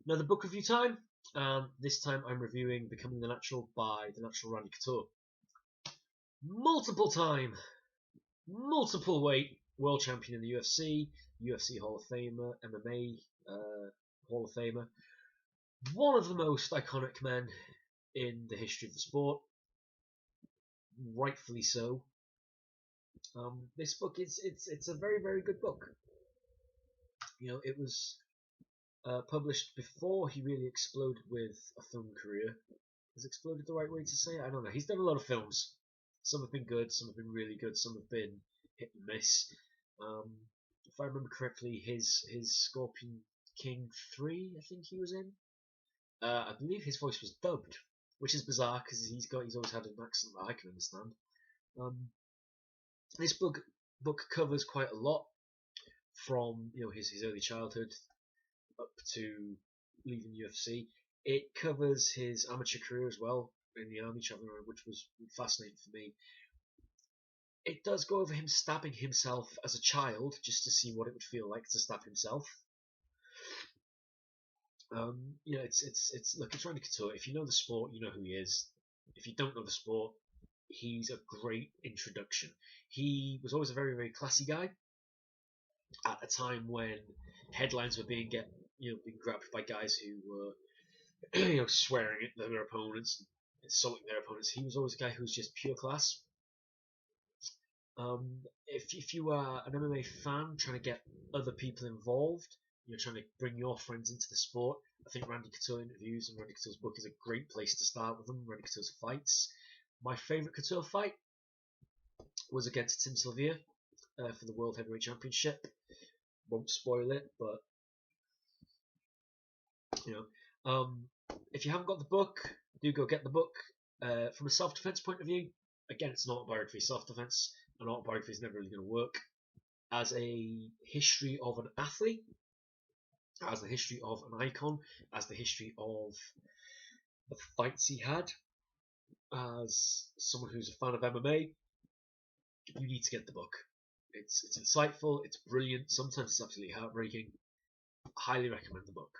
Another book review time. This time I'm reviewing Becoming the Natural by the Natural Randy Couture. Multiple weight world champion in the UFC Hall of Famer, MMA Hall of Famer. One of the most iconic men in the history of the sport. Rightfully so. This book it's a very good book. It was published before he really exploded with a film career. Is exploded the right way to say it? I don't know. He's done a lot of films. Some have been good, some have been really good, some have been hit and miss. If I remember correctly, his Scorpion King 3, I think he was in. I believe his voice was dubbed, which is bizarre because he's always had an accent that I can understand. This book covers quite a lot from his early childhood up to leaving UFC. It covers his amateur career as well in the army, traveling around, which was fascinating for me. It does go over him stabbing himself as a child just to see what it would feel like to stab himself. Look, it's Randy Couture. If you know the sport, you know who he is. If you don't know the sport, he's a great introduction. He was always a very classy guy at a time when headlines were being grabbed by guys who were swearing at their opponents, insulting their opponents. He was always a guy who was just pure class. If you are an MMA fan trying to get other people involved, you're trying to bring your friends into the sport, I think Randy Couture interviews and Randy Couture's book is a great place to start with them. Randy Couture's fights. My favourite Couture fight was against Tim Sylvia for the World Heavyweight Championship. Won't spoil it, but if you haven't got the book, do go get the book. From a self-defense point of view, again, it's an autobiography. Self-defense, an autobiography is never really going to work. As a history of an athlete, as the history of an icon, as the history of the fights he had, as someone who's a fan of MMA, you need to get the book. It's insightful, it's brilliant, sometimes it's absolutely heartbreaking. I highly recommend the book.